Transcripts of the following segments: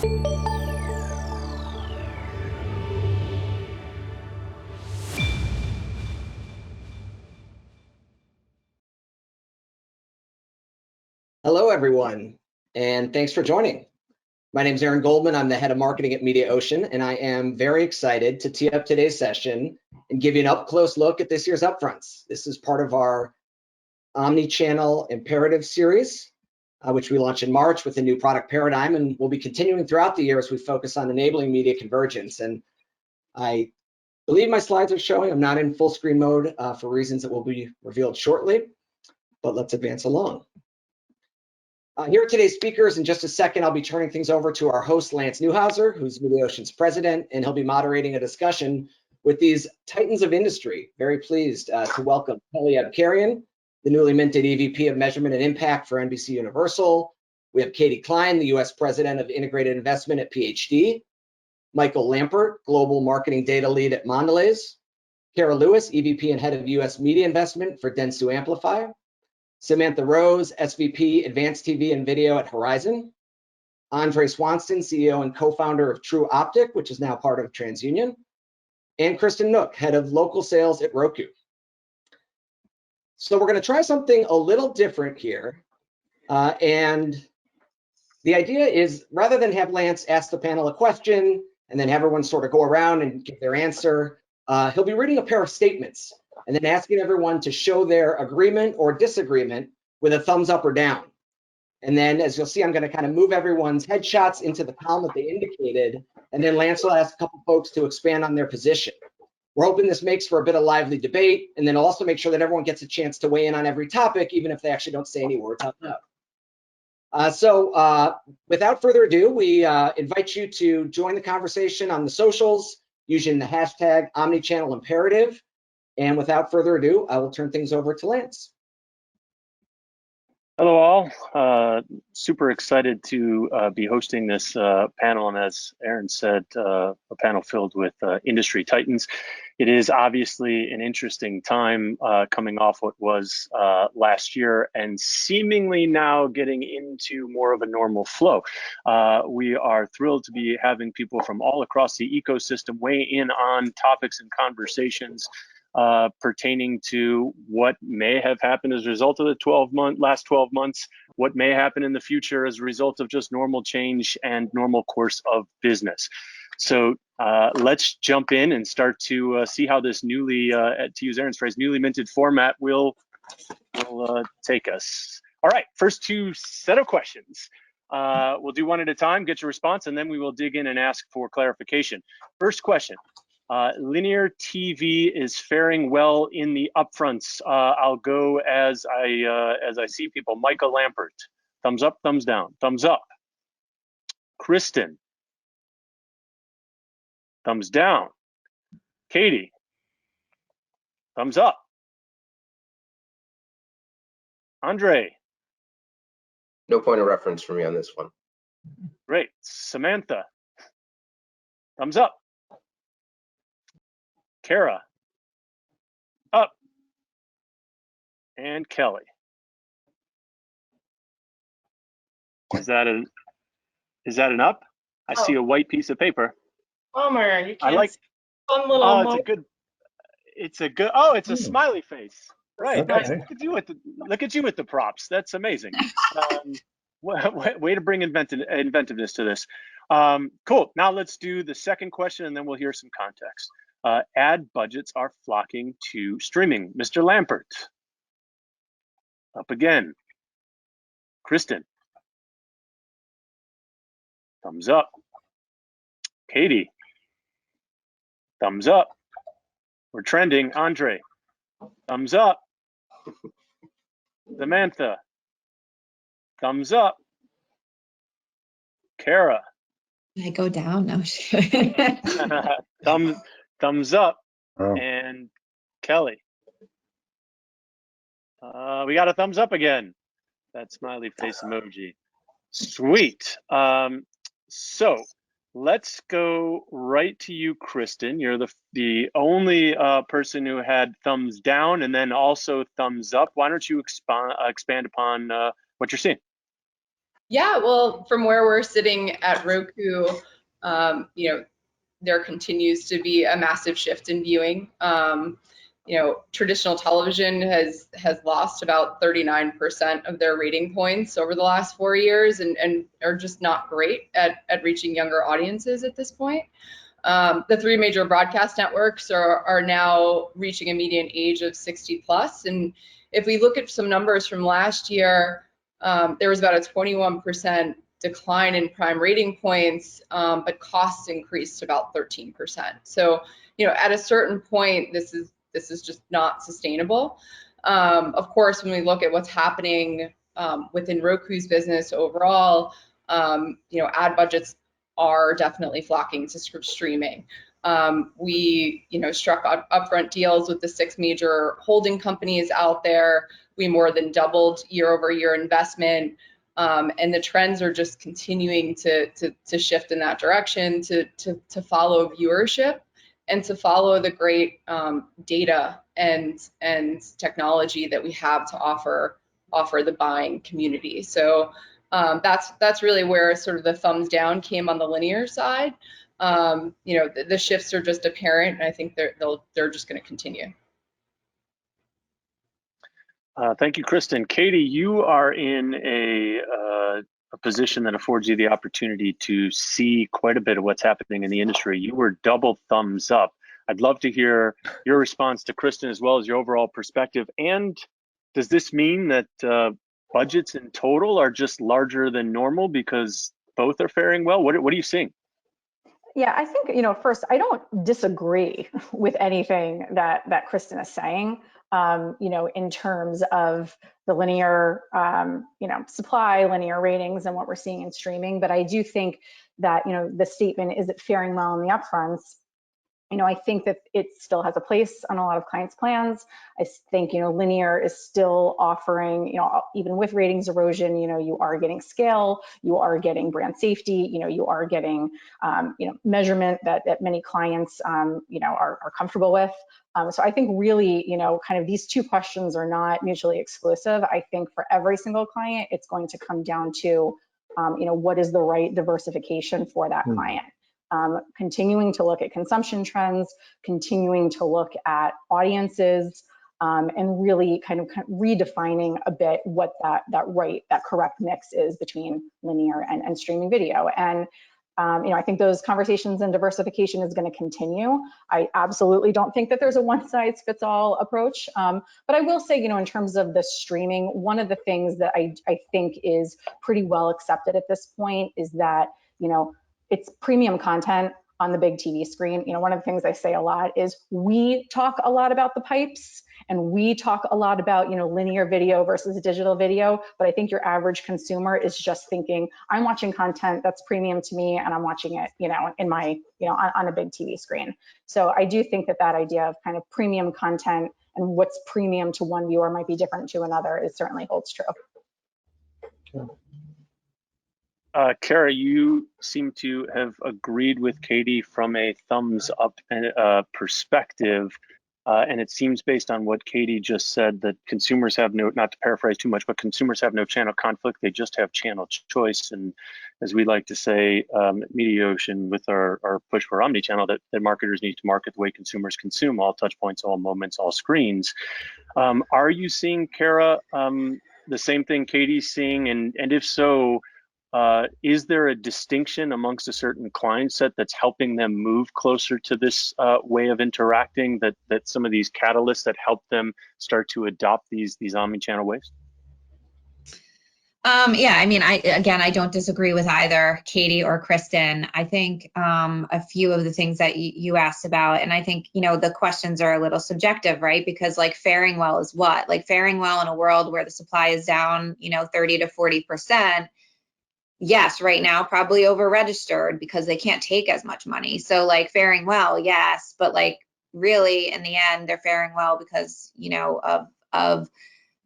Hello, everyone, and thanks for joining. My name is Aaron Goldman. I'm the head of marketing at MediaOcean, and I am very excited to tee up today's session and give you an up-close look at this year's Upfronts. This is part of our Omni-Channel Imperative series, which we launched in March with a new product paradigm, and we'll be continuing throughout the year as we focus on enabling media convergence. And I believe my slides are showing. I'm not in full screen mode for reasons that will be revealed shortly, but let's advance along. Here are today's speakers. In just a second, I'll be turning things over to our host, Lance Newhouser, who's MediaOcean's president, and he'll be moderating a discussion with these titans of industry. Very pleased to welcome Kelly Abkarian, the newly minted EVP of Measurement and Impact for NBC Universal. We have Katie Klein, the US President of Integrated Investment at PhD. Michael Lampert, Global Marketing Data Lead at Mondelez. Kara Lewis, EVP and Head of US Media Investment for Dentsu Amplify. Samantha Rose, SVP, Advanced TV and Video at Horizon. Andre Swanston, CEO and co-founder of True Optic, which is now part of TransUnion. And Kristen Nook, Head of Local Sales at Roku. So we're going to try something a little different here. And the idea is, rather than have Lance ask the panel a question and then have everyone sort of go around and give their answer, he'll be reading a pair of statements and then asking everyone to show their agreement or disagreement with a thumbs up or down. And then, as you'll see, I'm going to kind of move everyone's headshots into the column that they indicated, and then Lance will ask a couple folks to expand on their position. We're hoping this makes for a bit of lively debate, and then also make sure that everyone gets a chance to weigh in on every topic, even if they actually don't say any words out loud. So without further ado, we invite you to join the conversation on the socials using the hashtag Omnichannel Imperative. And without further ado, I will turn things over to Lance. Hello all, super excited to be hosting this panel, and as Aaron said, a panel filled with industry titans. It is obviously an interesting time coming off what was last year and seemingly now getting into more of a normal flow. We are thrilled to be having people from all across the ecosystem weigh in on topics and conversations pertaining to what may have happened as a result of the last 12 months, what may happen in the future as a result of just normal change and normal course of business. So let's jump in and start to see how this newly, to use Aaron's phrase, newly minted format will take us. All right, first two set of questions. We'll do one at a time, get your response, and then we will dig in and ask for clarification. First question. Linear TV is faring well in the upfronts. I'll go as I see people. Michael Lampert, thumbs up, thumbs down, thumbs up. Kristen, thumbs down. Katie, thumbs up. Andre. No point of reference for me on this one. Great. Samantha, thumbs up. Kara, up. And Kelly. Is that an up? I see a white piece of paper. Bummer, you can't. I like. Fun little It's a smiley face. Right. Okay. Nice. Look at you with the props. That's amazing. Way to bring inventiveness to this. Cool. Now let's do the second question, and then we'll hear some context. Ad budgets are flocking to streaming. Mr. Lampert, up again. Kristen, thumbs up. Katie, thumbs up. We're trending. Andre, thumbs up. Samantha, thumbs up. Kara. Did I go down? No. Thumbs up. Oh. And Kelly. We got a thumbs up again. That smiley face emoji. Sweet. So let's go right to you, Kristen. You're the only person who had thumbs down and then also thumbs up. Why don't you expand upon what you're seeing? Yeah, well, from where we're sitting at Roku, there continues to be a massive shift in viewing. Traditional television has lost about 39% of their rating points over the last 4 years and are just not great at reaching younger audiences at this point. The three major broadcast networks are now reaching a median age of 60 plus. And if we look at some numbers from last year, there was about a 21% decline in prime rating points, but costs increased about 13%. So, at a certain point, this is just not sustainable. Of course, when we look at what's happening within Roku's business overall, ad budgets are definitely flocking to streaming. We, struck upfront deals with the 6 major holding companies out there. We more than doubled year-over-year investment, and the trends are just continuing to shift in that direction to follow viewership and to follow the great data and technology that we have to offer the buying community. So that's really where sort of the thumbs down came on the linear side. The shifts are just apparent, and I think they're just going to continue. Thank you, Kristen. Katie, you are in a position that affords you the opportunity to see quite a bit of what's happening in the industry. You were double thumbs up. I'd love to hear your response to Kristen as well as your overall perspective. And does this mean that budgets in total are just larger than normal because both are faring well? What are you seeing? Yeah, I think, first, I don't disagree with anything that Kristen is saying, in terms of the linear, supply, linear ratings and what we're seeing in streaming. But I do think that, the statement, is it faring well in the upfronts? I think that it still has a place on a lot of clients' plans. I think, linear is still offering, even with ratings erosion, you are getting scale, you are getting brand safety, you are getting, measurement that many clients, are comfortable with. So I think really, kind of these two questions are not mutually exclusive. I think for every single client, it's going to come down to, what is the right diversification for that client. Continuing to look at consumption trends, continuing to look at audiences, and really kind of redefining a bit what that correct mix is between linear and streaming video. And I think those conversations and diversification is going to continue. I absolutely don't think that there's a one-size-fits-all approach. But I will say, in terms of the streaming, one of the things that I think is pretty well accepted at this point is that, it's premium content on the big TV screen. One of the things I say a lot is we talk a lot about the pipes and we talk a lot about, linear video versus digital video. But I think your average consumer is just thinking, I'm watching content that's premium to me and I'm watching it, in my, on a big TV screen. So I do think that idea of kind of premium content and what's premium to one viewer might be different to another, it certainly holds true. Okay. Kara, you seem to have agreed with Katie from a thumbs up perspective. And it seems based on what Katie just said that consumers have not to paraphrase too much, but consumers have no channel conflict. They just have channel choice. And as we like to say, at Mediaocean with our push for omnichannel, that marketers need to market the way consumers consume, all touch points, all moments, all screens. Are you seeing, Kara, the same thing Katie's seeing? And if so, is there a distinction amongst a certain client set that's helping them move closer to this way of interacting, that some of these catalysts that help them start to adopt these omnichannel ways? Yeah, I mean, I don't disagree with either Katie or Kristen. I think a few of the things that you asked about, and I think, the questions are a little subjective, right? Because like faring well is what? Like faring well in a world where the supply is down, 30 to 40%. Yes, right now probably over registered because they can't take as much money. So like faring well, yes, but like really in the end they're faring well because of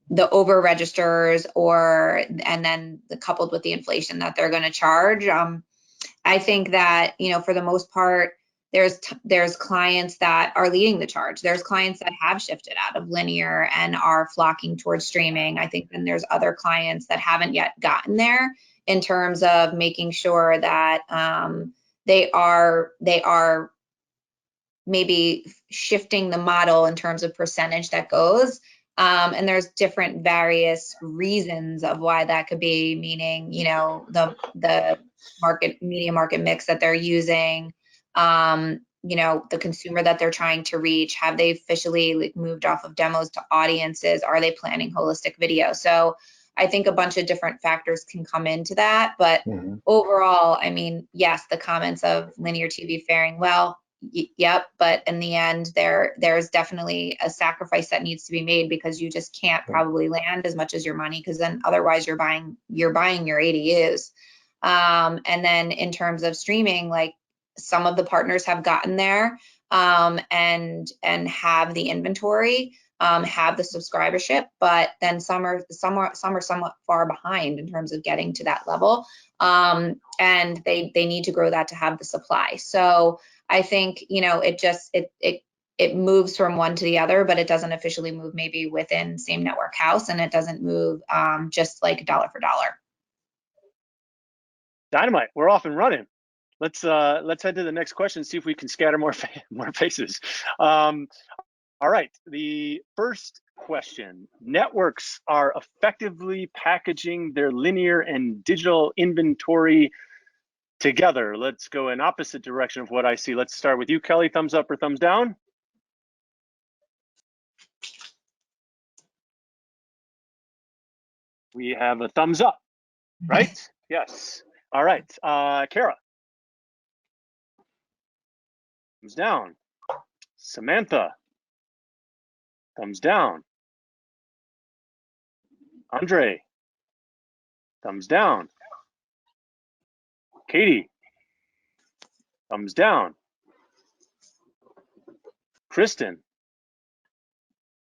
the over registers and then coupled with the inflation that they're going to charge. I think that for the most part there's clients that are leading the charge. There's clients that have shifted out of linear and are flocking towards streaming. I think then there's other clients that haven't yet gotten there. in terms of making sure that they are maybe shifting the model in terms of percentage that goes. And there's different various reasons of why that could be, meaning, you know, the media market mix that they're using, you know, the consumer that they're trying to reach. Have they officially like moved off of demos to audiences? Are they planning holistic video? So I think a bunch of different factors can come into that. But overall, I mean, yes, the comments of linear TV faring well, yep, but in the end, there's definitely a sacrifice that needs to be made, because you just can't probably land as much as your money, because then otherwise you're buying your ADUs. And then in terms of streaming, like some of the partners have gotten there and have the inventory, have the subscribership, but then some are somewhat far behind in terms of getting to that level, and they need to grow that to have the supply. So I think, you know, it moves from one to the other, but it doesn't officially move maybe within same network house, and it doesn't move just like dollar for dollar. Dynamite. We're off and running. Let's head to the next question, see if we can scatter more faces. All right, the first question: networks are effectively packaging their linear and digital inventory together. Let's go in opposite direction of what I see. Let's start with you, Kelly. Thumbs up or thumbs down? We have a thumbs up, right? Yes. All right, Kara. Thumbs down. Samantha. Thumbs down. Andre. Thumbs down. Katie. Thumbs down. Kristen.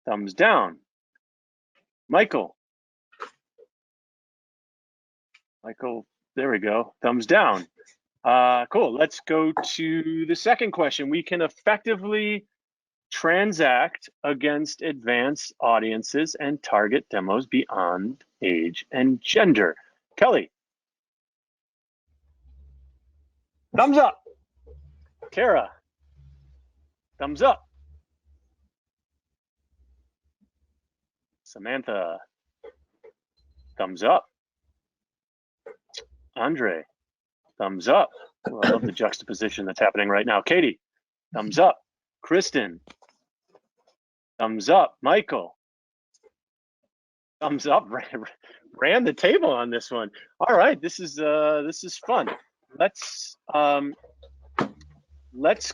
Thumbs down. Michael. Michael, there we go. Thumbs down. Cool. Let's go to the second question. We can effectively transact against advanced audiences and target demos beyond age and gender. Kelly. Thumbs up. Kara. Thumbs up. Samantha. Thumbs up. Andre. Thumbs up. Well, I love the juxtaposition that's happening right now. Katie. Thumbs up. Kristen. Thumbs up. Michael. Thumbs up. Ran the table on this one. All right, this is fun. Let's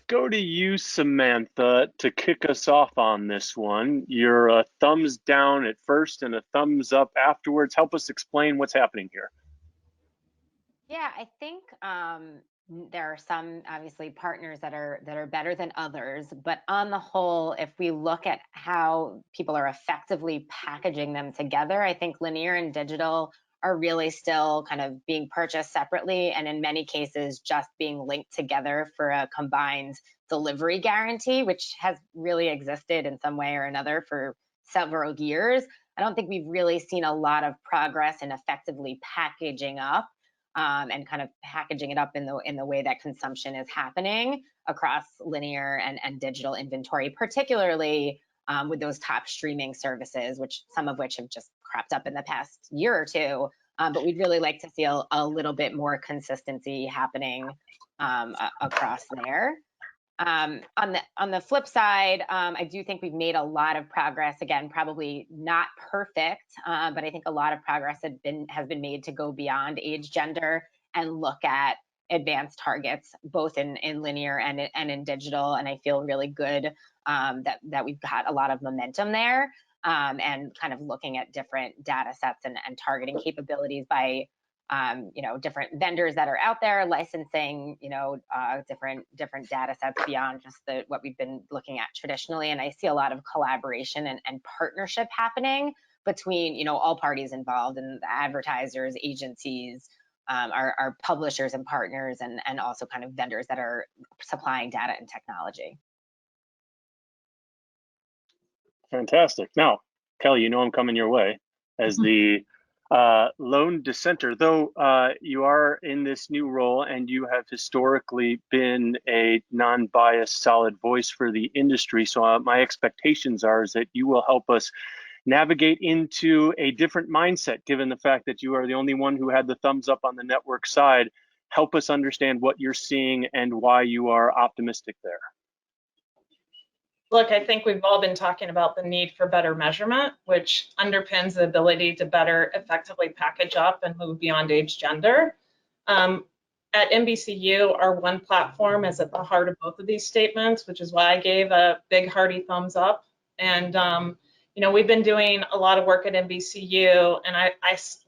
go to you, Samantha, to kick us off on this one. You're a thumbs down at first and a thumbs up afterwards. Help us explain what's happening here. Yeah, I think there are some obviously partners that are better than others, but on the whole, if we look at how people are effectively packaging them together, I think linear and digital are really still kind of being purchased separately, and in many cases just being linked together for a combined delivery guarantee, which has really existed in some way or another for several years. I don't think we've really seen a lot of progress in effectively packaging up and kind of packaging it up in the way that consumption is happening across linear and digital inventory, particularly with those top streaming services, which some of which have just cropped up in the past year or two. But we'd really like to see a little bit more consistency happening across there. On the flip side, I do think we've made a lot of progress. Again, probably not perfect, but I think a lot of progress has been made to go beyond age, gender, and look at advanced targets, both in linear and in digital. And I feel really good that we've got a lot of momentum there, and kind of looking at different data sets and targeting capabilities by different vendors that are out there licensing, different data sets beyond just what we've been looking at traditionally. And I see a lot of collaboration and partnership happening between, all parties involved, and the advertisers, agencies, our publishers and partners, and also kind of vendors that are supplying data and technology. Fantastic. Now, Kelly, I'm coming your way as the Lone dissenter, though you are in this new role and you have historically been a non-biased, solid voice for the industry. So my expectations are is that you will help us navigate into a different mindset, given the fact that you are the only one who had the thumbs up on the network side. Help us understand what you're seeing and why you are optimistic there. Look, I think we've all been talking about the need for better measurement, which underpins the ability to better effectively package up and move beyond age gender. At NBCU, our one platform is at the heart of both of these statements, which is why I gave a big hearty thumbs up. And, you know, we've been doing a lot of work at NBCU, and I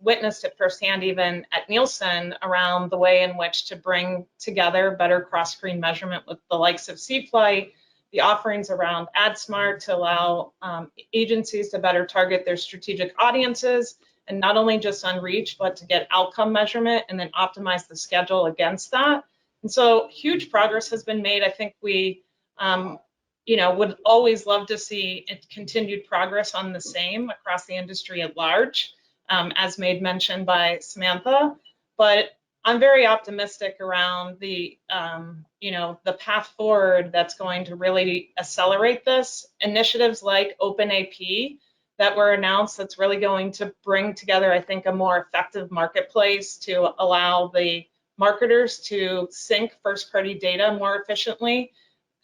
witnessed it firsthand even at Nielsen around the way in which to bring together better cross-screen measurement with the likes of CFlight, the offerings around AdSmart to allow agencies to better target their strategic audiences, and not only just on reach, but to get outcome measurement and then optimize the schedule against that. And so huge progress has been made. I think we, you know, would always love to see continued progress on the same across the industry at large, as made mention by Samantha. But I'm very optimistic around the, you know, the path forward that's going to really accelerate this. Initiatives like OpenAP that were announced that's really going to bring together, I think, a more effective marketplace to allow the marketers to sync first-party data more efficiently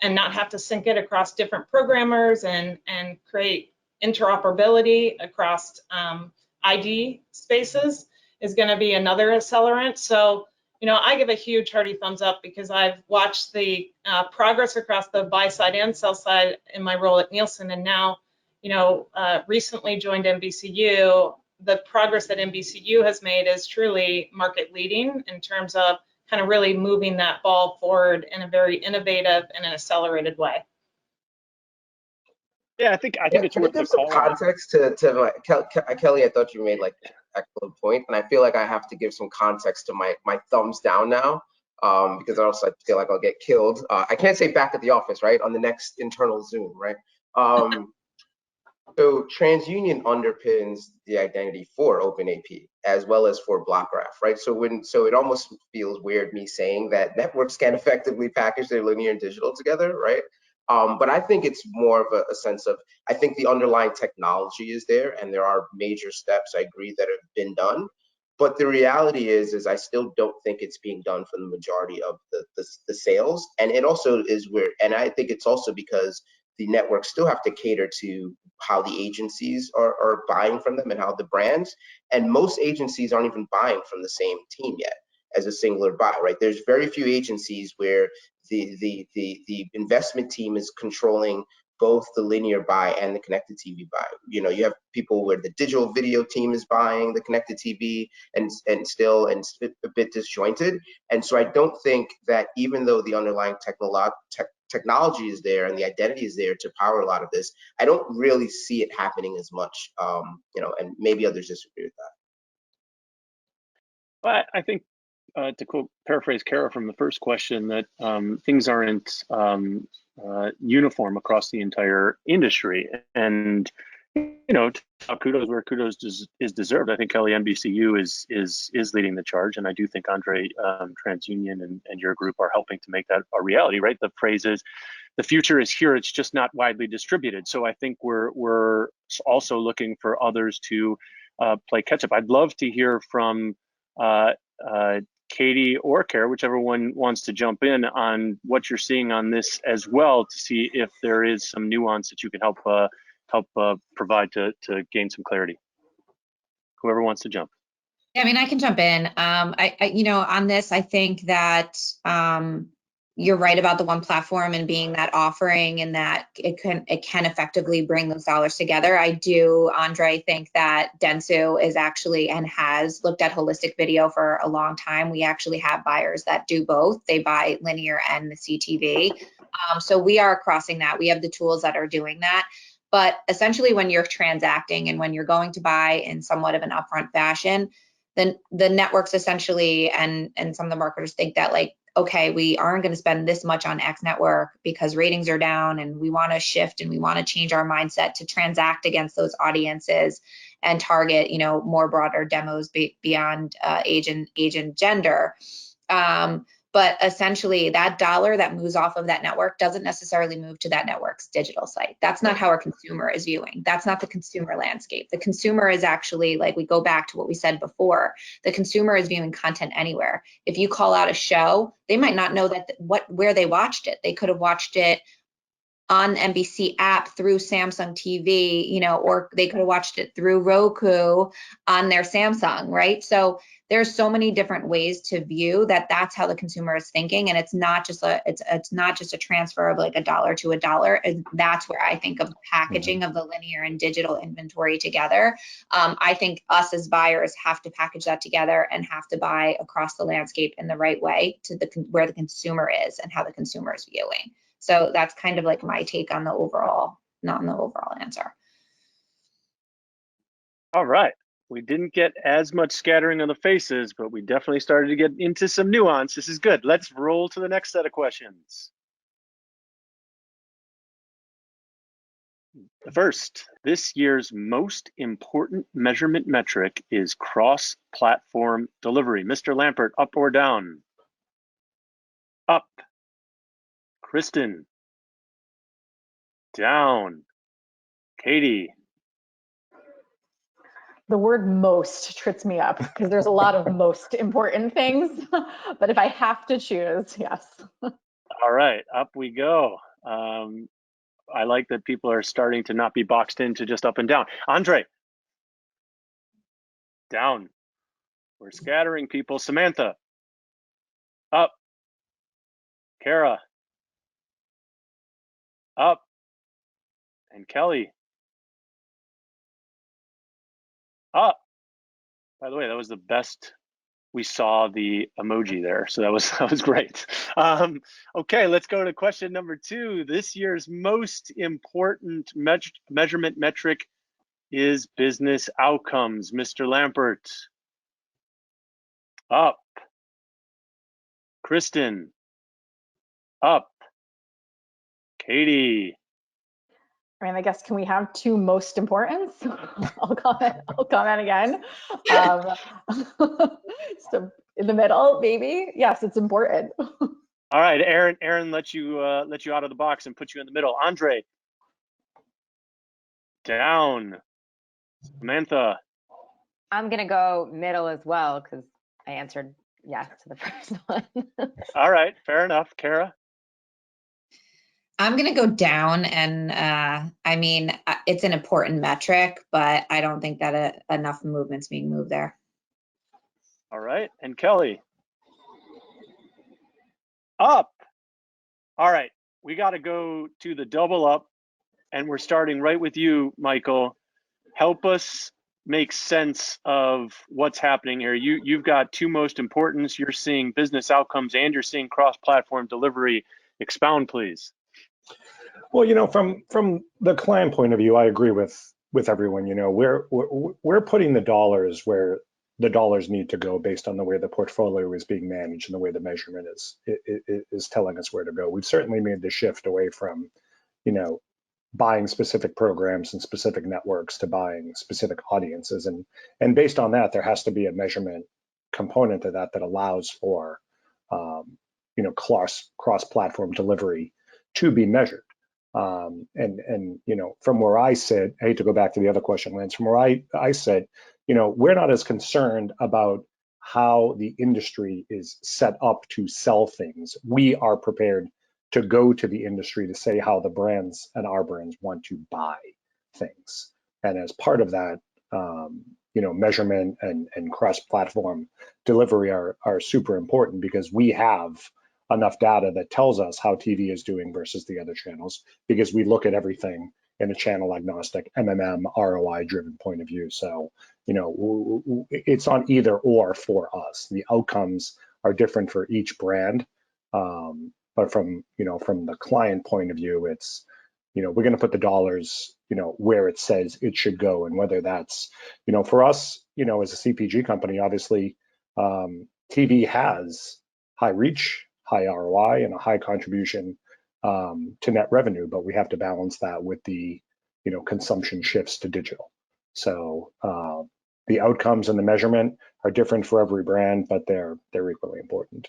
and not have to sync it across different programmers and create interoperability across ID spaces is going to be another accelerant. So, you know, I give a huge hearty thumbs up because I've watched the progress across the buy side and sell side in my role at Nielsen, and now, you know, recently joined NBCU. The progress that NBCU has made is truly market leading in terms of kind of really moving that ball forward in a very innovative and an accelerated way. Yeah, I think it's Can worth you give the some call. context to Kelly? I thought you made like an excellent point, and I feel like I have to give some context to my thumbs down now, because else I feel like I'll get killed. I can't say back at the office, right? On the next internal Zoom, right? So TransUnion underpins the identity for OpenAP as well as for BlockGraph, right? So it almost feels weird me saying that networks can effectively package their linear and digital together, right? But I think it's more of a sense of, I think the underlying technology is there and there are major steps, I agree, that have been done. But the reality is I still don't think it's being done for the majority of the sales. And it also is where, and I think it's also because the networks still have to cater to how the agencies are buying from them and how the brands, and most agencies aren't even buying from the same team yet as a singular buy, right? There's very few agencies where the investment team is controlling both the linear buy and the connected TV buy. You know, you have people where the digital video team is buying the connected TV and still a bit disjointed. And so I don't think that even though the underlying technology is there and the identity is there to power a lot of this, I don't really see it happening as much, you know, and maybe others disagree with that. Well, I think to paraphrase Kara from the first question, that things aren't uniform across the entire industry, and you know, kudos where kudos is deserved. I think Kelly, NBCU is leading the charge, and I do think Andre, TransUnion and your group are helping to make that a reality. Right? The phrase is, the future is here. It's just not widely distributed. So I think we're also looking for others to play catch up. I'd love to hear from Katie or Kara, whichever one wants to jump in on what you're seeing on this as well, to see if there is some nuance that you can help provide to gain some clarity. Whoever wants to jump. Yeah, I mean, I can jump in. I you know, on this, I think that you're right about the one platform and being that offering, and that it can effectively bring those dollars together. I do, Andre, think that Dentsu is actually and has looked at holistic video for a long time. We actually have buyers that do both. They buy linear and the CTV. So we are crossing that. We have the tools that are doing that. But essentially, when you're transacting and when you're going to buy in somewhat of an upfront fashion, then the networks essentially and some of the marketers think that, like, okay, we aren't going to spend this much on X network because ratings are down, and we want to shift and we want to change our mindset to transact against those audiences and target, more broader demos beyond age and gender. But essentially that dollar that moves off of that network doesn't necessarily move to that network's digital site. That's not how our consumer is viewing. That's not the consumer landscape. The consumer is actually, like, we go back to what we said before, the consumer is viewing content anywhere. If you call out a show, they might not know where they watched it. They could have watched it on NBC app through Samsung TV, or they could have watched it through Roku on their Samsung, right? So there's so many different ways to view that. That's how the consumer is thinking, and it's not just a transfer of like $1 to $1. And that's where I think of packaging of the linear and digital inventory together. I think us as buyers have to package that together and have to buy across the landscape in the right way to where the consumer is and how the consumer is viewing. So that's kind of like my take on the overall, not on the overall answer. All right. We didn't get as much scattering of the faces, but we definitely started to get into some nuance. This is good. Let's roll to the next set of questions. The first, this year's most important measurement metric is cross-platform delivery. Mr. Lampert, up or down? Up. Kristen? Down. Katie? The word most trips me up because there's a lot of most important things, but if I have to choose, yes. All right, up we go. I like that people are starting to not be boxed into just up and down. Andre? Down. We're scattering people. Samantha? Up. Kara? Up. And Kelly? Up. By the way, that was the best. We saw the emoji there, so that was great. Okay, let's go to question number 2. This year's most important measurement metric is business outcomes. Mr. Lampert? Up. Kristen? Up. Katie? I mean, I guess, can we have 2 most important? I'll comment again. So in the middle, maybe. Yes, it's important. All right, Aaron, let you out of the box and put you in the middle. Andre? Down. Samantha? I'm gonna go middle as well because I answered yes to the first one. All right, fair enough. Kara? I'm going to go down, and I mean, it's an important metric, but I don't think that enough movement's being moved there. All right, and Kelly? Up. All right, we got to go to the double up, and we're starting right with you, Michael. Help us make sense of what's happening here. You've got 2 most importance. You're seeing business outcomes, and you're seeing cross-platform delivery. Expound, please. Well, from the client point of view, I agree with everyone. We're putting the dollars where the dollars need to go based on the way the portfolio is being managed and the way the measurement is telling us where to go. We've certainly made the shift away from, buying specific programs and specific networks to buying specific audiences, and based on that, there has to be a measurement component to that allows for, cross-platform delivery to be measured. And from where I sit, I hate to go back to the other question, Lance, from where I sit, we're not as concerned about how the industry is set up to sell things. We are prepared to go to the industry to say how the brands and our brands want to buy things. And as part of that, measurement and cross-platform delivery are super important because we have enough data that tells us how TV is doing versus the other channels, because we look at everything in a channel agnostic, MMM, ROI driven point of view. So, it's on either or for us. The outcomes are different for each brand. But from the client point of view, it's, we're going to put the dollars, where it says it should go. And whether that's, for us, as a CPG company, obviously, TV has high reach, high ROI, and a high contribution to net revenue, but we have to balance that with the consumption shifts to digital. So the outcomes and the measurement are different for every brand, but they're equally important.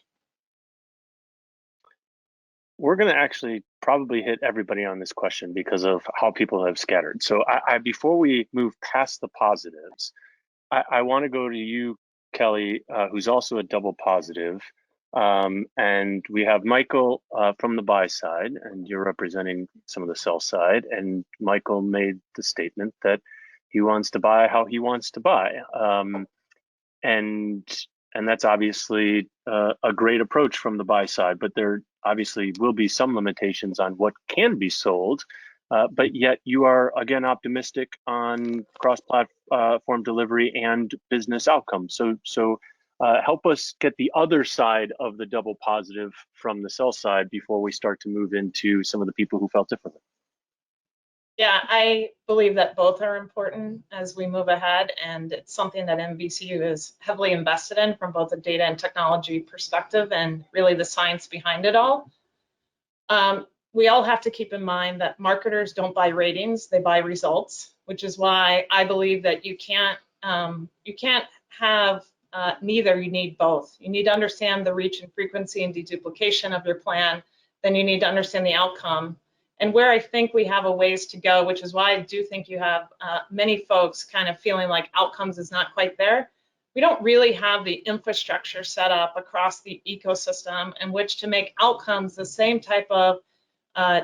We're going to actually probably hit everybody on this question because of how people have scattered. So before we move past the positives, I want to go to you, Kelly, who's also a double positive. And we have Michael from the buy side, and you're representing some of the sell side. And Michael made the statement that he wants to buy how he wants to buy. And that's obviously a great approach from the buy side, but there obviously will be some limitations on what can be sold. But yet you are, again, optimistic on cross-platform delivery and business outcomes. So help us get the other side of the double positive from the sell side before we start to move into some of the people who felt differently. Yeah, I believe that both are important as we move ahead, and it's something that NBCU is heavily invested in from both a data and technology perspective and really the science behind it all. We all have to keep in mind that marketers don't buy ratings, they buy results, which is why I believe that you can't have neither, you need both. You need to understand the reach and frequency and deduplication of your plan, then you need to understand the outcome. And where I think we have a ways to go, which is why I do think you have many folks kind of feeling like outcomes is not quite there. We don't really have the infrastructure set up across the ecosystem in which to make outcomes the same type of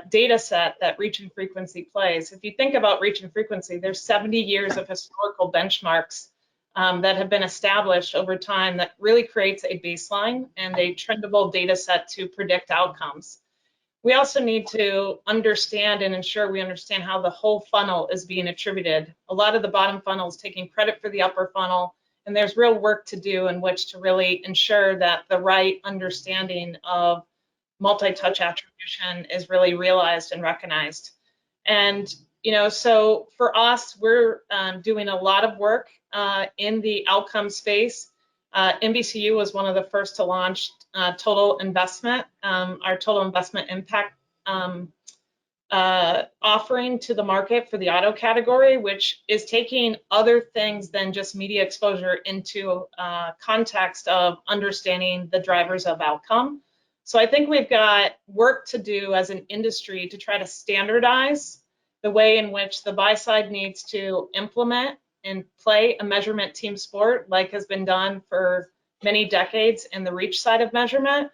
data set that reach and frequency plays. If you think about reach and frequency, there's 70 years of historical benchmarks that have been established over time that really creates a baseline and a trendable data set to predict outcomes. We also need to understand and ensure we understand how the whole funnel is being attributed. A lot of the bottom funnel is taking credit for the upper funnel, and there's real work to do in which to really ensure that the right understanding of multi-touch attribution is really realized and recognized. And, so for us, we're doing a lot of work in the outcome space. NBCU was one of the first to launch total investment, our total investment impact offering to the market for the auto category, which is taking other things than just media exposure into context of understanding the drivers of outcome. So I think we've got work to do as an industry to try to standardize the way in which the buy side needs to implement and play a measurement team sport like has been done for many decades in the reach side of measurement.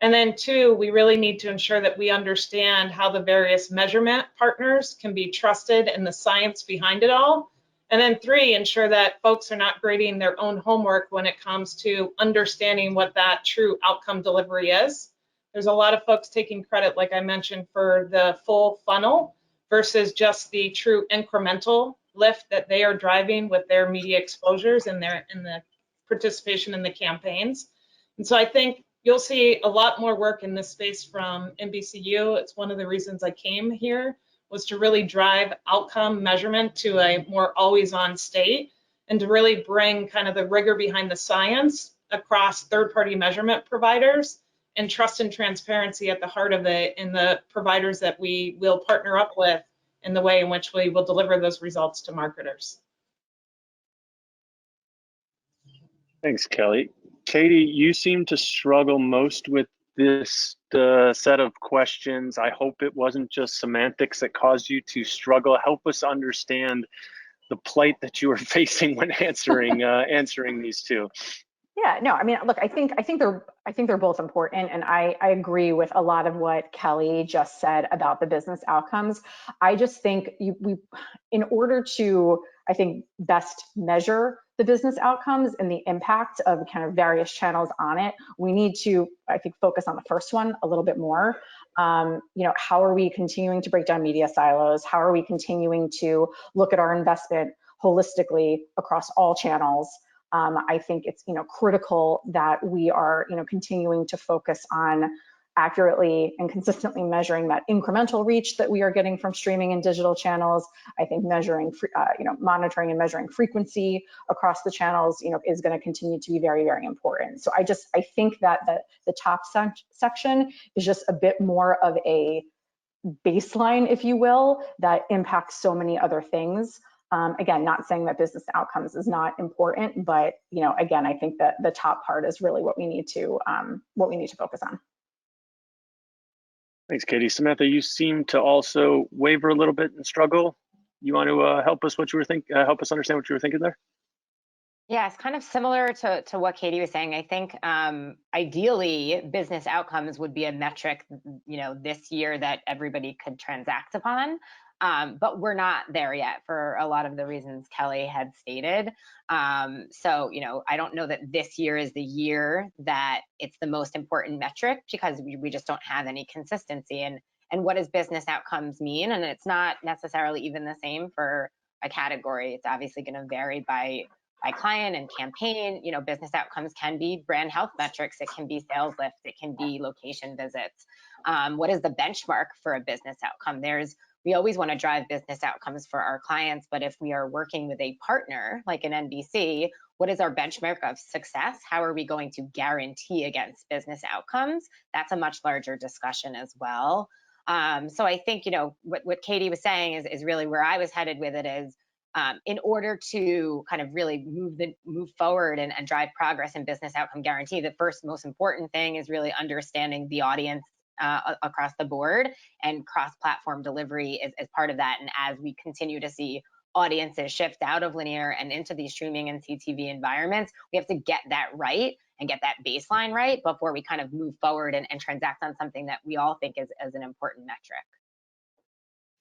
And then two, we really need to ensure that we understand how the various measurement partners can be trusted and the science behind it all. And then three, ensure that folks are not grading their own homework when it comes to understanding what that true outcome delivery is. There's a lot of folks taking credit, like I mentioned, for the full funnel versus just the true incremental lift that they are driving with their media exposures and the participation in the campaigns. And so I think you'll see a lot more work in this space from NBCU. It's one of the reasons I came here, was to really drive outcome measurement to a more always-on state and to really bring kind of the rigor behind the science across third-party measurement providers and trust and transparency at the heart of it in the providers that we will partner up with in the way in which we will deliver those results to marketers. Thanks, Kelly. Katie, you seem to struggle most with this set of questions. I hope it wasn't just semantics that caused you to struggle. Help us understand the plight that you were facing when answering these two. Yeah, no, I mean, look, I think they're both important, and I agree with a lot of what Kelly just said about the business outcomes. I just think in order to, I think, best measure the business outcomes and the impact of kind of various channels on it, we need to, I think, focus on the first one a little bit more. How are we continuing to break down media silos? How are we continuing to look at our investment holistically across all channels? I think it's critical that we are continuing to focus on accurately and consistently measuring that incremental reach that we are getting from streaming and digital channels. I think measuring, monitoring and measuring frequency across the channels, is going to continue to be very, very important. So I think that the top section is just a bit more of a baseline, if you will, that impacts so many other things. Again, not saying that business outcomes is not important, but again, I think that the top part is really what we need to focus on. Thanks, Katie. Samantha, you seem to also waver a little bit and struggle. You want to help us help us understand what you were thinking there? Yeah, it's kind of similar to what Katie was saying. I think ideally business outcomes would be a metric, this year that everybody could transact upon. But we're not there yet for a lot of the reasons Kelly had stated. So, I don't know that this year is the year that it's the most important metric, because we just don't have any consistency. And what does business outcomes mean? And it's not necessarily even the same for a category. It's obviously going to vary by client and campaign. Business outcomes can be brand health metrics. It can be sales lift. It can be location visits. What is the benchmark for a business outcome? We always want to drive business outcomes for our clients, but if we are working with a partner like an NBC, what is our benchmark of success? How are we going to guarantee against business outcomes? That's a much larger discussion as well. So I think, what Katie was saying is really where I was headed with it is, in order to kind of really move forward and drive progress in business outcome guarantee, the first most important thing is really understanding the audience across the board, and cross-platform delivery is part of that. And as we continue to see audiences shift out of linear and into these streaming and CTV environments, we have to get that right and get that baseline right before we kind of move forward and transact on something that we all think is an important metric.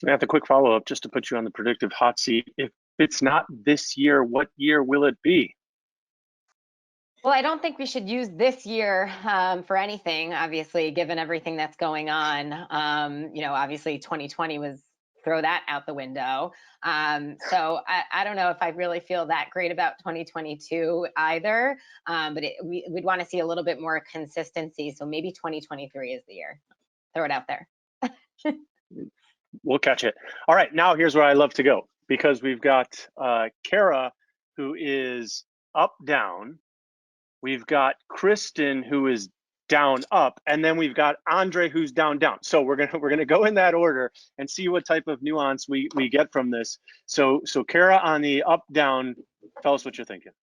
I have a quick follow-up just to put you on the predictive hot seat. If it's not this year, what year will it be? Well, I don't think we should use this year for anything, obviously, given everything that's going on. Obviously 2020 was, throw that out the window. So I don't know if I really feel that great about 2022 either, but we'd want to see a little bit more consistency. So maybe 2023 is the year. Throw it out there. We'll catch it. All right, now here's where I love to go, because we've got Kara, who is up, down. We've got Kristen, who is down, up, and then we've got Andre, who's down, down. So we're gonna go in that order and see what type of nuance we get from this. So Kara, on the up, down, tell us what you're thinking.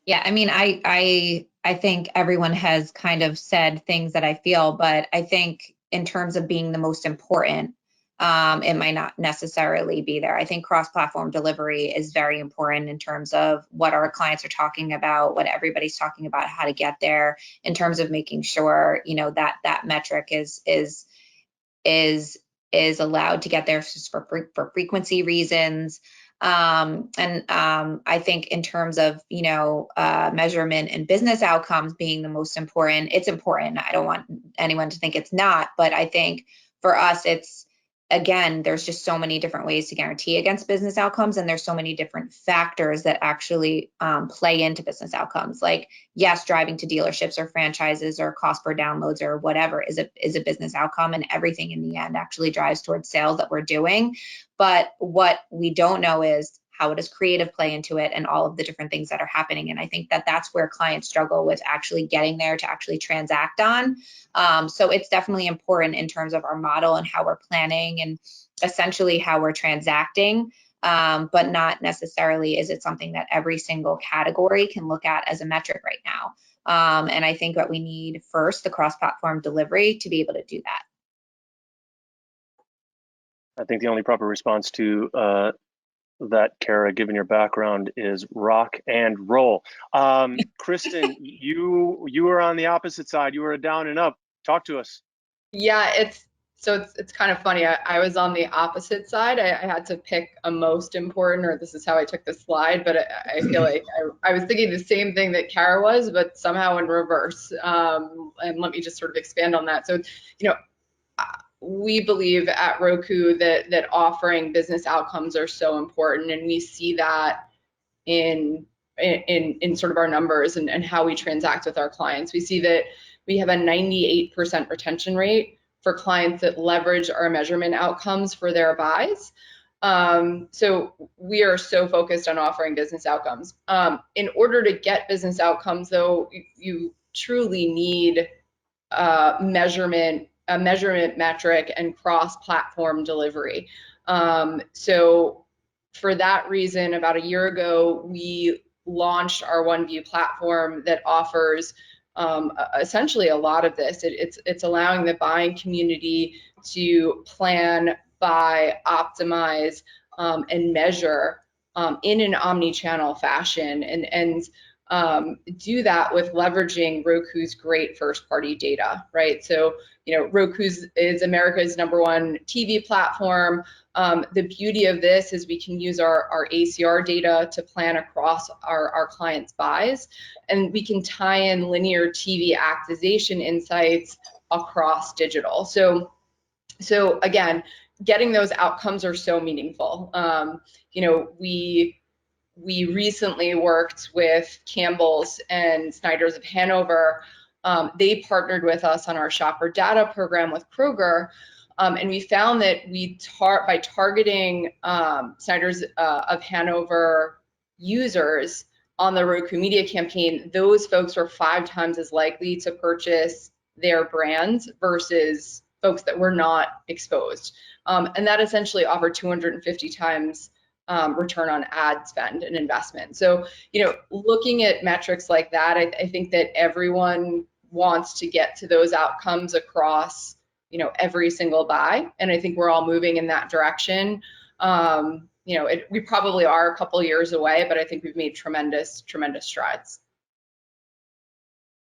Yeah, I mean, I think everyone has kind of said things that I feel, but I think in terms of being the most important, it might not necessarily be there. I think cross-platform delivery is very important in terms of what our clients are talking about, what everybody's talking about, how to get there, in terms of making sure, that metric is allowed to get there for frequency reasons. I think in terms of, measurement and business outcomes being the most important, it's important. I don't want anyone to think it's not, but I think for us, again, there's just so many different ways to guarantee against business outcomes, and there's so many different factors that actually play into business outcomes. Like, yes, driving to dealerships or franchises or cost per downloads or whatever is a business outcome, and everything in the end actually drives towards sales that we're doing. But what we don't know is how does creative play into it, and all of the different things that are happening. And I think that that's where clients struggle with actually getting there to actually transact on. So it's definitely important in terms of our model and how we're planning and essentially how we're transacting, but not necessarily is it something that every single category can look at as a metric right now. And I think that we need first the cross-platform delivery to be able to do that. I think the only proper response to that, Kara, given your background, is rock and roll. Kristen, you were on the opposite side. You were a down and up. Talk to us. Yeah, it's kind of funny. I was on the opposite side. I had to pick a most important, or this is how I took the slide, but I feel like I was thinking the same thing that Kara was, but somehow in reverse. And let me just sort of expand on that. So, we believe at Roku that offering business outcomes are so important, and we see that in sort of our numbers and how we transact with our clients. We see that we have a 98% retention rate for clients that leverage our measurement outcomes for their buys. So we are so focused on offering business outcomes. In order to get business outcomes, though, you truly need a measurement metric and cross-platform delivery. So For that reason, about a year ago, we launched our OneView platform that offers essentially a lot of this. It's allowing the buying community to plan, buy, optimize, and measure in an omni-channel fashion, and do that with leveraging Roku's great first-party data, right? So, Roku is America's #1 TV platform. The beauty of this is we can use our ACR data to plan across our clients' buys, and we can tie in linear TV activation insights across digital. So again, getting those outcomes are so meaningful. We recently worked with Campbell's and Snyder's of Hanover. They partnered with us on our shopper data program with Kroger, and we found that by targeting Snyder's of Hanover users on the Roku media campaign, those folks were 5 times as likely to purchase their brands versus folks that were not exposed. And that essentially offered 250 times return on ad spend and investment. So, looking at metrics like that, I think that everyone wants to get to those outcomes across, every single buy. And I think we're all moving in that direction. We probably are a couple years away, but I think we've made tremendous strides.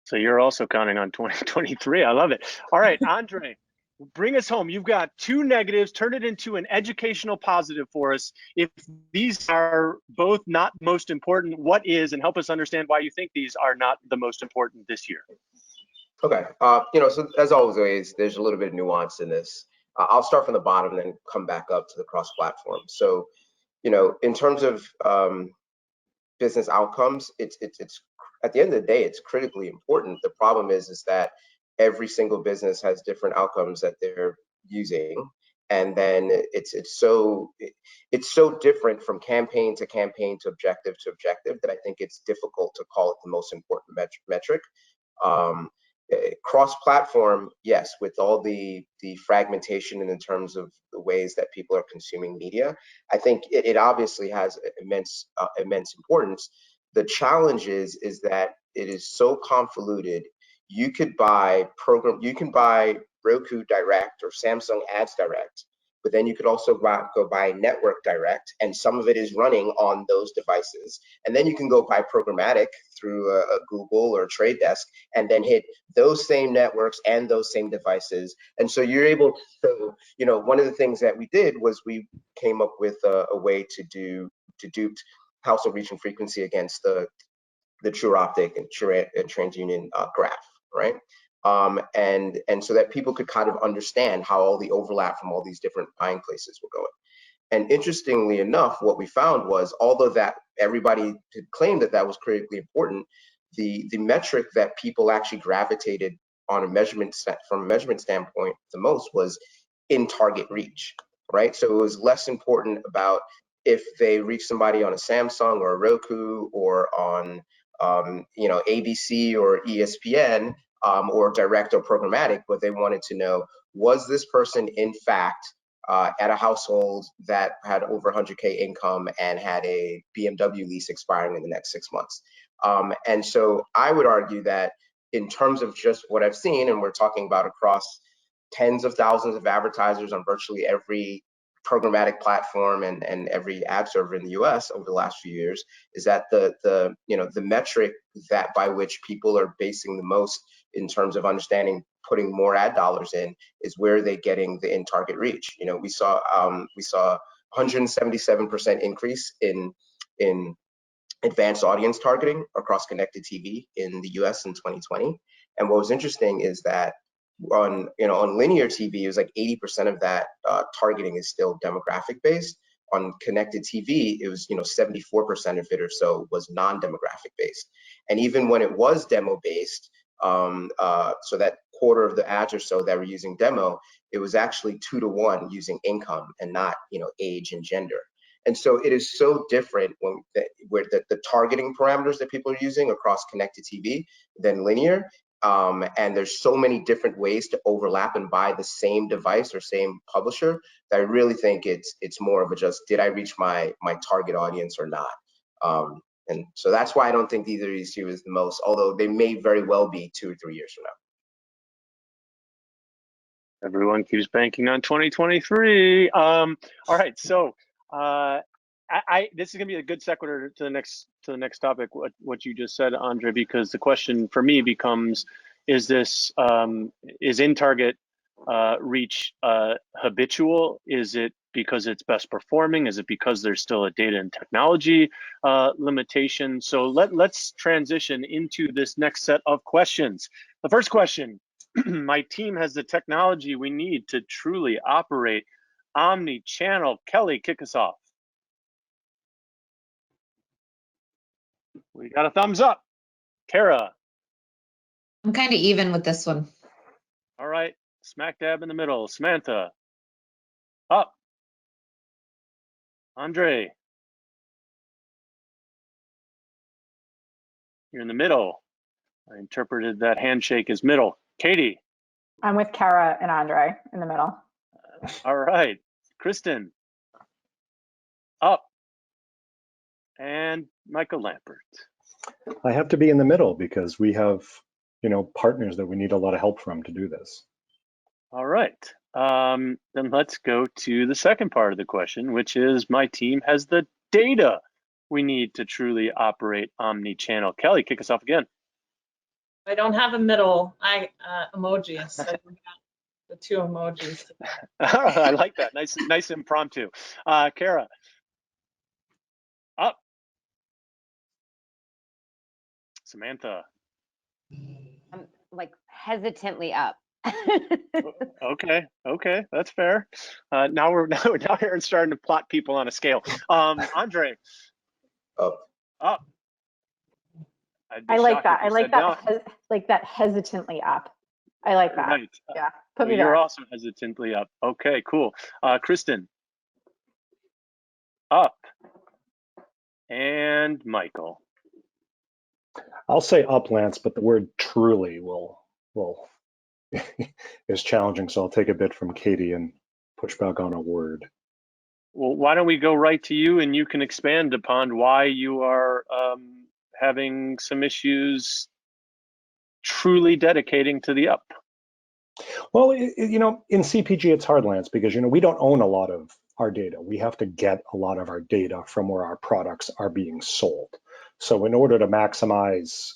So you're also counting on 2023. I love it. All right, Andre, bring us home. You've got 2 negatives. Turn it into an educational positive for us. If these are both not most important, what is, and help us understand why you think these are not the most important this year. Okay. So as always, there's a little bit of nuance in this. I'll start from the bottom and then come back up to the cross-platform. So, in terms of business outcomes, it's at the end of the day, it's critically important. The problem is that every single business has different outcomes that they're using, and then it's so different from campaign to campaign to objective that I think it's difficult to call it the most important metric. Cross-platform, yes, with all the fragmentation and in terms of the ways that people are consuming media, I think it obviously has immense importance. The challenge is that it is so convoluted. You can buy Roku Direct or Samsung Ads Direct, but then you could also go buy Network Direct, and some of it is running on those devices. And then you can go buy programmatic through a Google or Trade Desk, and then hit those same networks and those same devices. And so you're able to, one of the things that we did was we came up with a way to dupe household reach and frequency against the True Optic and TransUnion graph, right? And so that people could kind of understand how all the overlap from all these different buying places were going. And interestingly enough, what we found was, although that everybody had claimed that was critically important, the metric that people actually gravitated on from a measurement standpoint the most was in target reach, right? So it was less important about if they reach somebody on a Samsung or a Roku or on ABC or ESPN, or direct or programmatic, but they wanted to know, was this person in fact at a household that had over 100K income and had a BMW lease expiring in the next 6 months? And so I would argue that in terms of just what I've seen, and we're talking about across tens of thousands of advertisers on virtually every programmatic platform and every ad server in the US over the last few years, is that the metric that by which people are basing the most in terms of understanding putting more ad dollars in is where they're getting the in target reach. We saw 177% increase in advanced audience targeting across connected TV in the US in 2020. And what was interesting is that on linear TV, it was like 80% of that targeting is still demographic based. On connected TV, it was 74% of it or so was non-demographic based. And even when it was demo based, so that quarter of the ads or so that were using demo, it was actually 2 to 1 using income and not age and gender. And so it is so different where the targeting parameters that people are using across connected TV than linear. And there's so many different ways to overlap and buy the same device or same publisher that I really think it's more of a just, did I reach my target audience or not? And so that's why I don't think either of these two is the most, although they may very well be 2 or 3 years from now. Everyone keeps banking on 2023. All right, so this is gonna be a good sequitur to the next topic. What you just said, Andre, because the question for me becomes: is this is in target reach habitual? Is it because it's best performing? Is it because there's still a data and technology limitation? So let's transition into this next set of questions. The first question. My team has the technology we need to truly operate omni-channel. Kelly, kick us off. We got a thumbs up. Kara. I'm kind of even with this one. All right, smack dab in the middle. Samantha. Up. Andre. You're in the middle. I interpreted that handshake as middle. Katie. I'm with Kara and Andre in the middle. All right. Kristen. Up. And Michael Lampert. I have to be in the middle because we have, partners that we need a lot of help from to do this. All right. Then let's go to the second part of the question, which is my team has the data we need to truly operate omni-channel. Kelly, kick us off again. I don't have a middle. Emojis. So we got the two emojis. I like that. Nice impromptu. Kara. Up. Samantha. I'm like hesitantly up. Okay, that's fair. Now Aaron's starting to plot people on a scale. Andre. Up. Up. I like that. I like that. Like that hesitantly up. I like that. Right. Yeah. Put me You're there. also hesitantly up. Okay, cool. Kristen. Up. And Michael. I'll say up, Lance, but the word truly will is challenging, so I'll take a bit from Katie and push back on a word. Well, why don't we go right to you and you can expand upon why you are having some issues truly dedicating to the up. Well, in CPG, it's hard, Lance, because, we don't own a lot of our data. We have to get a lot of our data from where our products are being sold. So in order to maximize,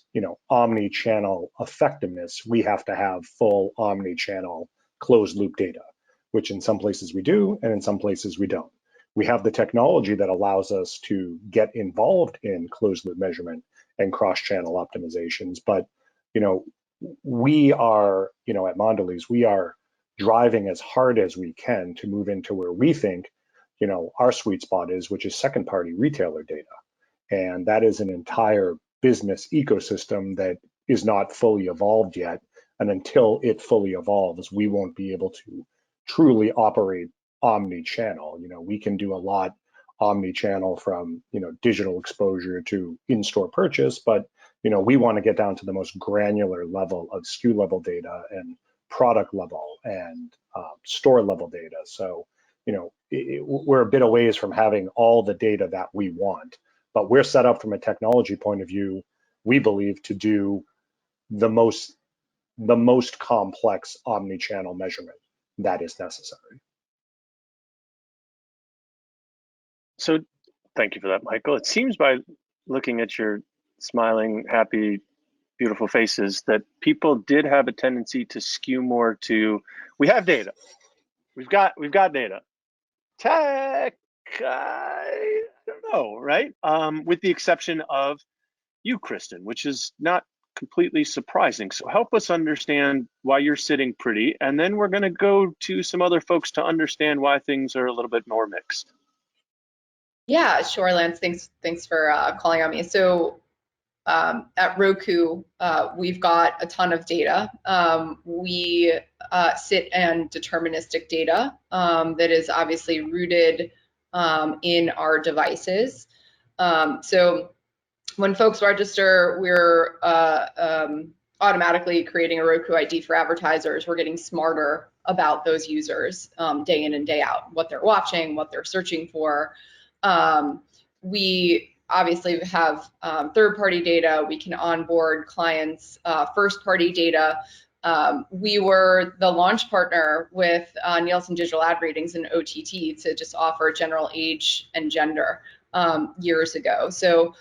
omni-channel effectiveness, we have to have full omni-channel closed loop data, which in some places we do, and in some places we don't. We have the technology that allows us to get involved in closed loop measurement and cross-channel optimizations. But, we are, at Mondelez, we are driving as hard as we can to move into where we think, our sweet spot is, which is second-party retailer data. And that is an entire business ecosystem that is not fully evolved yet. And until it fully evolves, we won't be able to truly operate omni-channel. We can do a lot omni-channel from, digital exposure to in-store purchase, but, we want to get down to the most granular level of SKU level data and product level and store level data. So, we're a bit of ways from having all the data that we want. But we're set up from a technology point of view, we believe, to do the most complex omni-channel measurement that is necessary. So thank you for that, Michael. It seems by looking at your smiling, happy, beautiful faces that people did have a tendency to skew more to, we have data. We've got data. Tech, I don't know, right? With the exception of you, Kristen, which is not completely surprising. So help us understand why you're sitting pretty, and then we're going to go to some other folks to understand why things are a little bit more mixed. Yeah, sure, Lance. Thanks for calling on me. So at Roku, we've got a ton of data. We sit in deterministic data that is obviously rooted in our devices. So when folks register, we're automatically creating a Roku ID for advertisers. We're getting smarter about those users day in and day out, what they're watching, what they're searching for. We obviously have third-party data. We can onboard clients' first-party data. We were the launch partner with Nielsen Digital Ad Ratings and OTT to just offer general age and gender years ago. So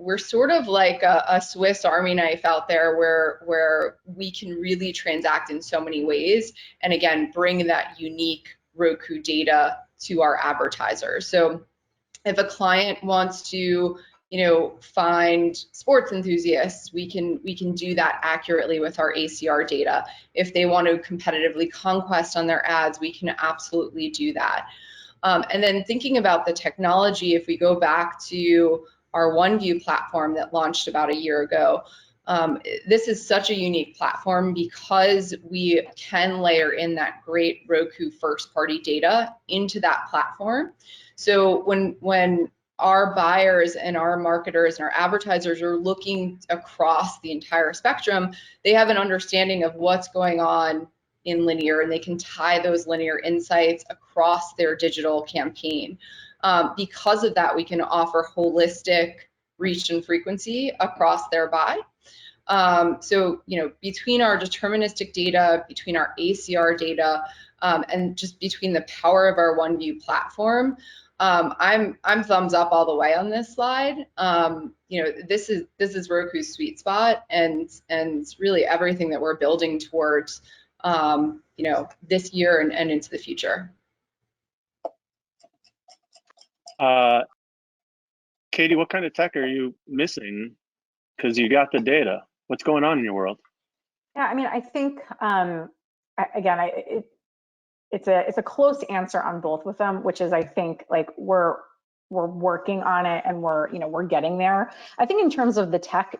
we're sort of like a Swiss Army knife out there where we can really transact in so many ways, and again, bring that unique Roku data to our advertisers. So if a client wants to, find sports enthusiasts, we can do that accurately with our ACR data. If they want to competitively conquest on their ads, we can absolutely do that. And then thinking about the technology, if we go back to our OneView platform that launched about a year ago, this is such a unique platform because we can layer in that great Roku first-party data into that platform. So when our buyers and our marketers and our advertisers are looking across the entire spectrum, they have an understanding of what's going on in linear, and they can tie those linear insights across their digital campaign. Because of that, we can offer holistic reach and frequency across their buy. So, between our deterministic data, between our ACR data, and just between the power of our OneView platform, I'm thumbs up all the way on this slide. This is Roku's sweet spot, and really everything that we're building towards, this year and into the future. Katie, what kind of tech are you missing? Because you got the data. What's going on in your world? Yeah, I mean, I think again, it's a close answer on both with them, which is I think like we're working on it and we're getting there. I think in terms of the tech,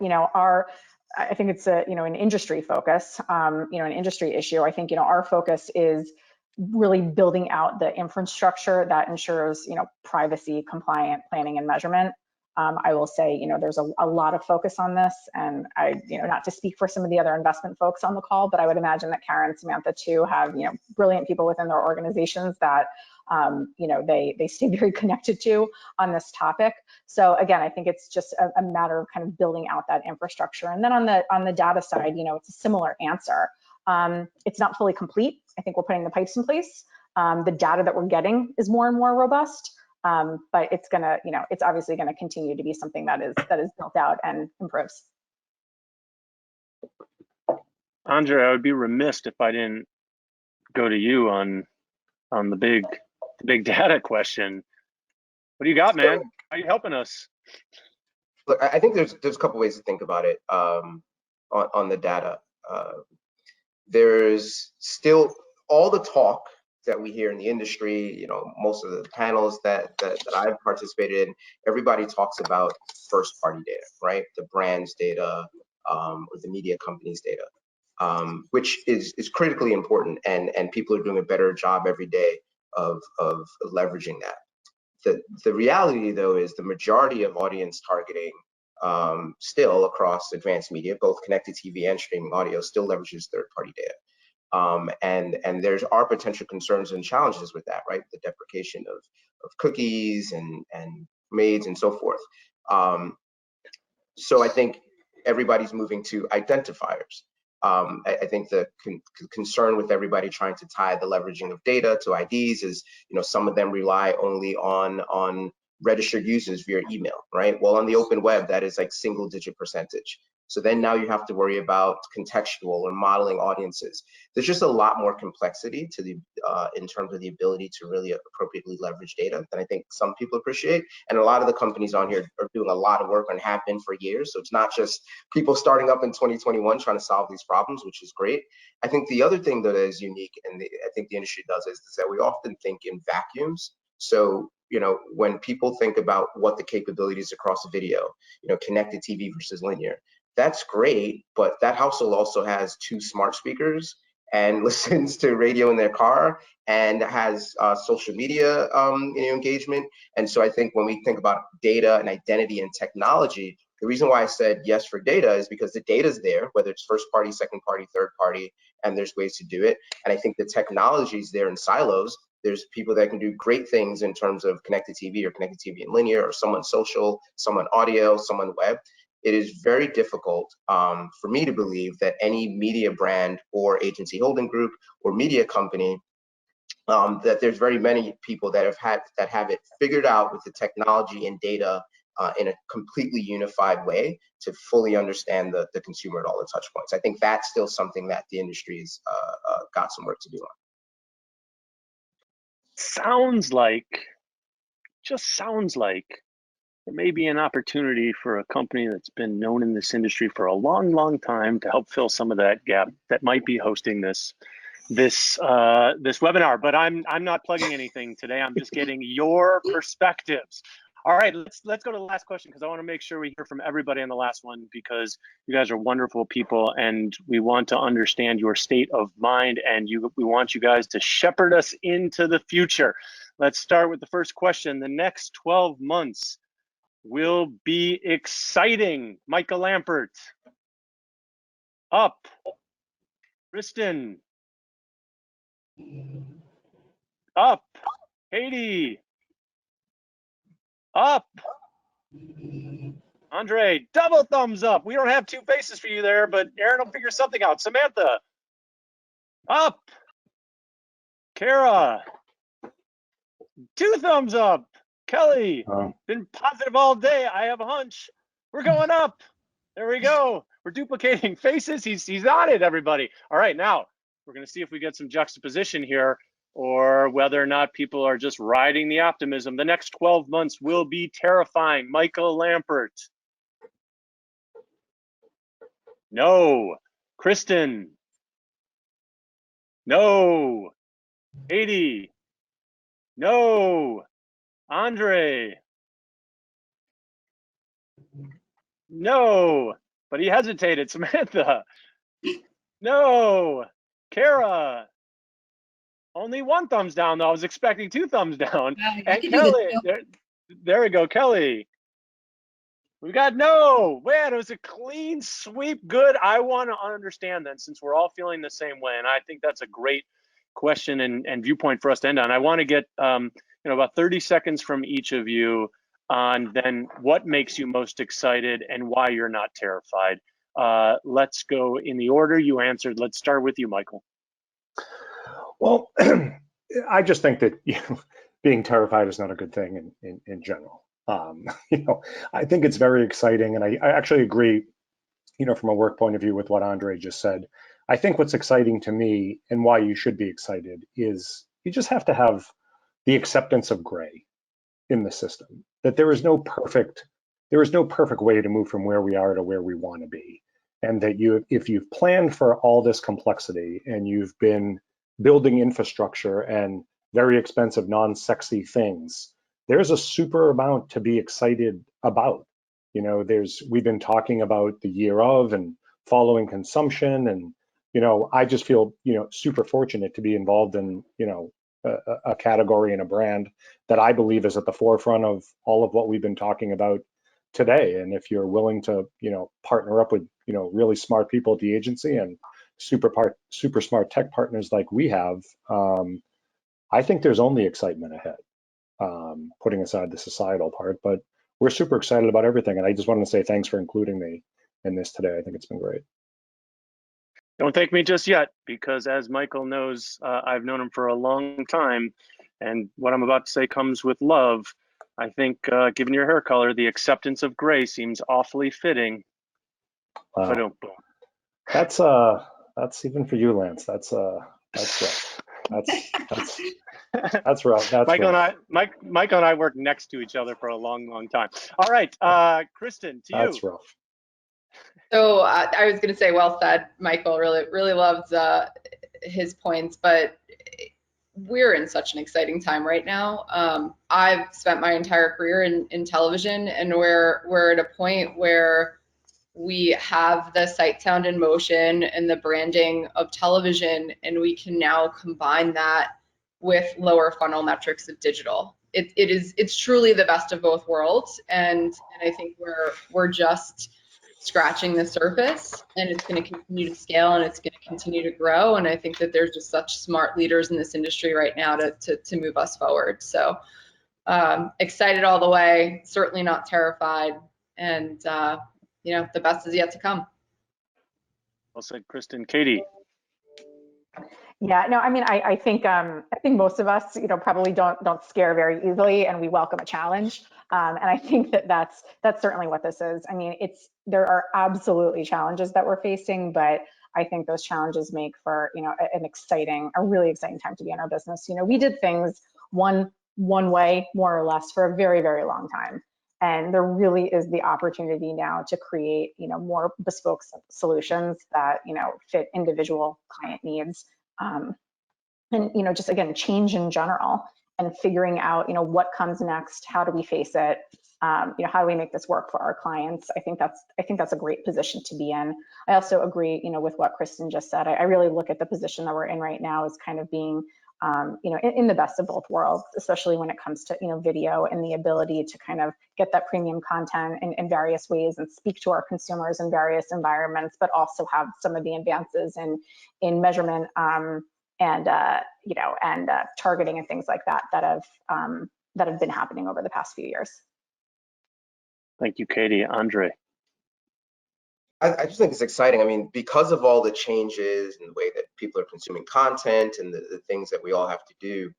I think it's an industry focus, an industry issue. I think our focus is really building out the infrastructure that ensures privacy compliant planning and measurement. I will say, there's a lot of focus on this, and I, not to speak for some of the other investment folks on the call, but I would imagine that Karen and Samantha too have, brilliant people within their organizations that, they stay very connected to on this topic. So again, I think it's just a matter of kind of building out that infrastructure. And then on the data side, it's a similar answer. It's not fully complete. I think we're putting the pipes in place. The data that we're getting is more and more robust. But it's gonna, it's obviously gonna continue to be something that is built out and improves. Andre, I would be remiss if I didn't go to you on the big data question. What do you got, man? How are you helping us? Look, I think there's a couple ways to think about it on the data. There's still all the talk that we hear in the industry, most of the panels that I've participated in, everybody talks about first party data, right? The brand's data or the media company's data, which is critically important, and people are doing a better job every day of leveraging that. The reality though is the majority of audience targeting still across advanced media, both connected TV and streaming audio, still leverages third party data. And there's our potential concerns and challenges with that, right? The deprecation of cookies and maids and so forth. So I think everybody's moving to identifiers. I think the concern with everybody trying to tie the leveraging of data to IDs is, some of them rely only on registered users via email, right? Well, on the open web, that is like single-digit percentage. So then now you have to worry about contextual or modeling audiences. There's just a lot more complexity to the in terms of the ability to really appropriately leverage data than I think some people appreciate. And a lot of the companies on here are doing a lot of work and have been for years. So it's not just people starting up in 2021 trying to solve these problems, which is great. I think the other thing that is unique, and I think the industry does, is that we often think in vacuums. So when people think about what the capabilities across video, connected TV versus linear, that's great, but that household also has 2 smart speakers and listens to radio in their car and has social media engagement. And so I think when we think about data and identity and technology, The reason why I said yes for data is because the data is there, whether it's first party, second party, third party, and there's ways to do it. And I think the technology is there in silos. There's people that can do great things in terms of connected TV or connected TV and linear, or someone social, someone audio, someone web. It is very difficult for me to believe that any media brand or agency holding group or media company, that there's very many people that have it figured out with the technology and data in a completely unified way to fully understand the consumer at all the touch points. I think that's still something that the industry's got some work to do on. Just sounds like there may be an opportunity for a company that's been known in this industry for a long, long time to help fill some of that gap that might be hosting this webinar. But I'm not plugging anything today. I'm just getting your perspectives. All right, let's go to the last question, because I want to make sure we hear from everybody on the last one, because you guys are wonderful people and we want to understand your state of mind, and we want you guys to shepherd us into the future. Let's start with the first question. The next 12 months will be exciting. Michael Lampert. Up. Kristen. Up. Katie. Up. Andre, double thumbs up. We don't have two faces for you there, but Aaron will figure something out. Samantha. Up. Kara. Two thumbs up. Kelly. Been positive all day. I have a hunch. We're going up. There we go. We're duplicating faces. He's on it, everybody. All right, now we're going to see if we get some juxtaposition here, or whether or not people are just riding the optimism. The next 12 months will be terrifying. Michael Lampert. No. Kristen. No. Katie. No. Andre. No. But he hesitated. Samantha. No. Kara. Only one thumbs down, though. I was expecting two thumbs down. And Kelly. There we go, Kelly. We got no. Man, it was a clean sweep. Good. I want to understand then, since we're all feeling the same way. And I think that's a great question and viewpoint for us to end on. I want to get about 30 seconds from each of you on then what makes you most excited and why you're not terrified. Let's go in the order you answered. Let's start with you, Michael. Well, I just think that being terrified is not a good thing in general. I think it's very exciting, and I actually agree, from a work point of view with what Andre just said. I think what's exciting to me and why you should be excited is you just have to have the acceptance of gray in the system, that there is no perfect way to move from where we are to where we want to be. And that if you've planned for all this complexity and you've been building infrastructure and very expensive, non-sexy things, there's a super amount to be excited about. We've been talking about the year of and following consumption, and I just feel super fortunate to be involved in a category and a brand that I believe is at the forefront of all of what we've been talking about today. And if you're willing to partner up with really smart people at the agency and super smart tech partners like we have, I think there's only excitement ahead, putting aside the societal part. But we're super excited about everything, and I just wanted to say thanks for including me in this today. I think it's been great. Don't thank me just yet, because as Michael knows, I've known him for a long time, and what I'm about to say comes with love. I think, given your hair color, the acceptance of gray seems awfully fitting. Wow. That's even for you, Lance. That's rough. That's rough. Michael and I worked next to each other for a long, long time. All right, Kristen, to you. That's rough. So I was going to say, well said, Michael. Really loves his points, but we're in such an exciting time right now. I've spent my entire career in television, and we're at a point where we have the sight, sound, and motion and the branding of television, and we can now combine that with lower funnel metrics of digital. it's truly the best of both worlds, and I think we're just scratching the surface, and it's going to continue to scale and it's going to continue to grow. And I think that there's just such smart leaders in this industry right now to move us forward. So excited all the way, certainly not terrified, and the best is yet to come. Well said, Kristen. Katie. Yeah, no, I mean, I think most of us, probably don't scare very easily, and we welcome a challenge. And I think that's certainly what this is. I mean, there are absolutely challenges that we're facing, but I think those challenges make for, a really exciting time to be in our business. We did things one way, more or less, for a very, very long time. And there really is the opportunity now to create, more bespoke solutions that, fit individual client needs. And, just again, change in general and figuring out, what comes next, how do we face it, how do we make this work for our clients? I think that's a great position to be in. I also agree, with what Kristen just said. I really look at the position that we're in right now as kind of being, in the best of both worlds, especially when it comes to, video and the ability to kind of get that premium content in various ways and speak to our consumers in various environments, but also have some of the advances in measurement and targeting and things like that have been happening over the past few years. Thank you, Katie. Andre. I just think it's exciting. I mean, because of all the changes and the way that people are consuming content and the things that we all have to do,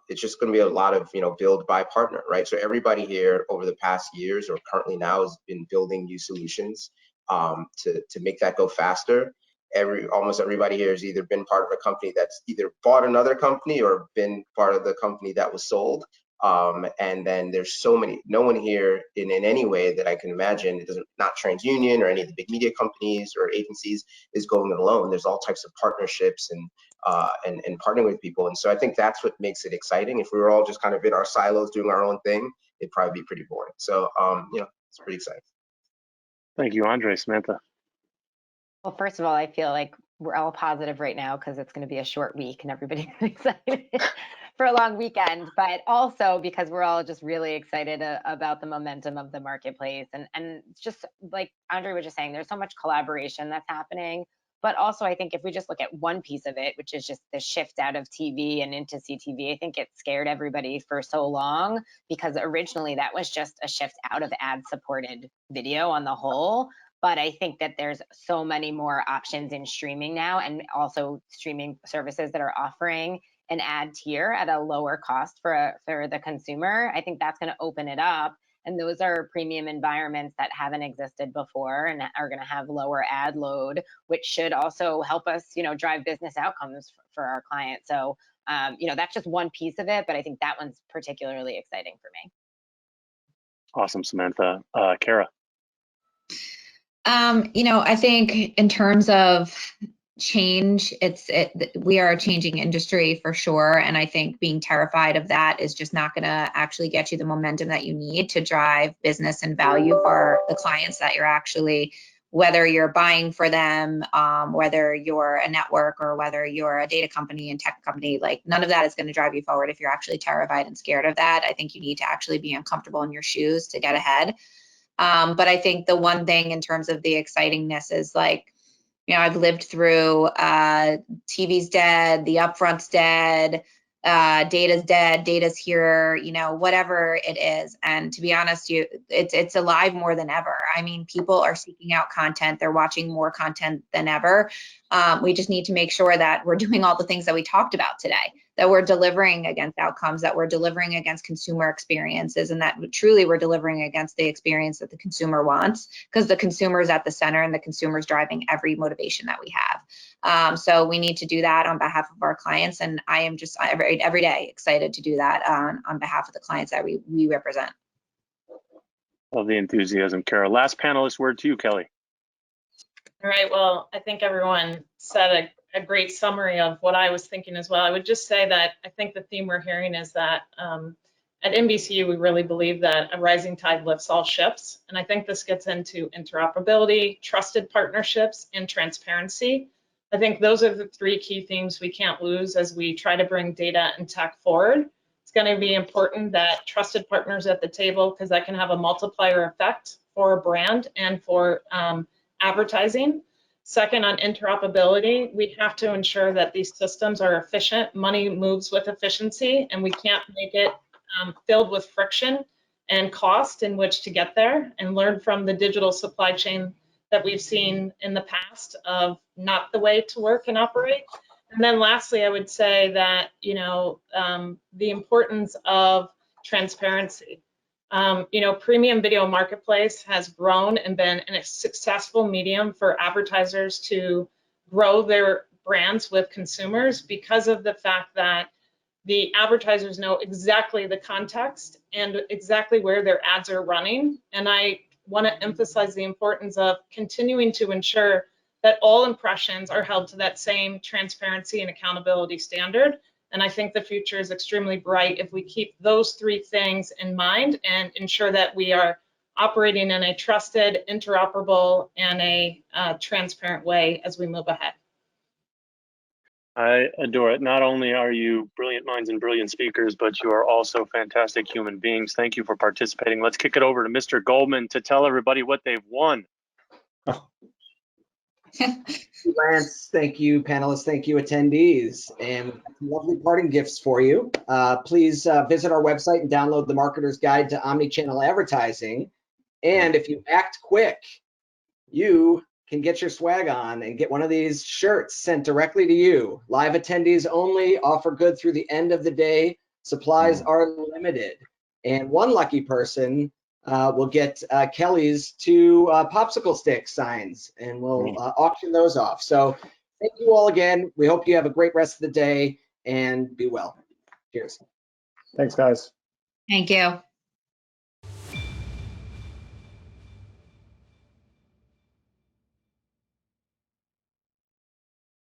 it's just going to be a lot of, build, buy, partner, right? So everybody here over the past years or currently now has been building new solutions to make that go faster. Almost everybody here has either been part of a company that's either bought another company or been part of the company that was sold. And then there's no one here in any way that I can imagine, it doesn't, not TransUnion or any of the big media companies or agencies, is going it alone. There's all types of partnerships and partnering with people. And so I think that's what makes it exciting. If we were all just kind of in our silos doing our own thing, it'd probably be pretty boring. So, it's pretty exciting. Thank you, Andre. Samantha. Well, first of all, I feel like we're all positive right now because it's going to be a short week and everybody's excited for a long weekend, but also because we're all just really excited about the momentum of the marketplace. And just like Andre was just saying, there's so much collaboration that's happening. But also, I think if we just look at one piece of it, which is just the shift out of TV and into CTV, I think it scared everybody for so long because originally that was just a shift out of ad-supported video on the whole. But I think that there's so many more options in streaming now, and also streaming services that are offering an ad tier at a lower cost for the consumer. I think that's going to open it up. And those are premium environments that haven't existed before and are going to have lower ad load, which should also help us, drive business outcomes for our clients. So, that's just one piece of it, but I think that one's particularly exciting for me. Awesome, Samantha. Kara. I think in terms of change, we are a changing industry for sure. And I think being terrified of that is just not going to actually get you the momentum that you need to drive business and value for the clients that you're actually, whether you're buying for them, whether you're a network or whether you're a data company and tech company, like none of that is going to drive you forward if you're actually terrified and scared of that. I think you need to actually be uncomfortable in your shoes to get ahead. But I think the one thing in terms of the excitingness is like, I've lived through TV's dead, the upfront's dead, data's dead, data's here, whatever it is. And to be honest, it's alive more than ever. I mean, people are seeking out content. They're watching more content than ever. We just need to make sure that we're doing all the things that we talked about today, that we're delivering against outcomes, that we're delivering against consumer experiences, and that truly we're delivering against the experience that the consumer wants, because the consumer is at the center and the consumer is driving every motivation that we have. So we need to do that on behalf of our clients. And I am just every day excited to do that on behalf of the clients that we represent. Love the enthusiasm, Kara. Last panelist word to you, Kelly. All right, well, I think everyone said a great summary of what I was thinking as well. I would just say that I think the theme we're hearing is that at NBCU, we really believe that a rising tide lifts all ships. And I think this gets into interoperability, trusted partnerships, and transparency. I think those are the three key themes we can't lose as we try to bring data and tech forward It's going to be important that trusted partners at the table, because that can have a multiplier effect for a brand and for advertising. Second, on interoperability, we have to ensure that these systems are efficient. Money moves with efficiency, and we can't make it filled with friction and cost in which to get there, and learn from the digital supply chain that we've seen in the past of not the way to work and operate. And then lastly, I would say that, you know, the importance of transparency. You know, premium video marketplace has grown and been a successful medium for advertisers to grow their brands with consumers because of the fact that the advertisers know exactly the context and exactly where their ads are running. And I want to emphasize the importance of continuing to ensure that all impressions are held to that same transparency and accountability standard. And I think the future is extremely bright if we keep those three things in mind and ensure that we are operating in a trusted, interoperable, and a transparent way as we move ahead. I adore it. Not only are you brilliant minds and brilliant speakers, but you are also fantastic human beings. Thank you for participating. Let's kick it over to Mr. Goldman to tell everybody what they've won. Thank you, Lance. Thank you, panelists. Thank you, attendees. And we've got some lovely parting gifts for you. Please visit our website and download the Marketer's Guide to Omnichannel Advertising. And if you act quick, you can get your swag on and get one of these shirts sent directly to you. Live attendees only, offer good through the end of the day. Supplies are limited. And one lucky person we'll get Kelly's 2 popsicle stick signs, and we'll auction those off. So thank you all again. We hope you have a great rest of the day and be well. Cheers. Thanks, guys. Thank you.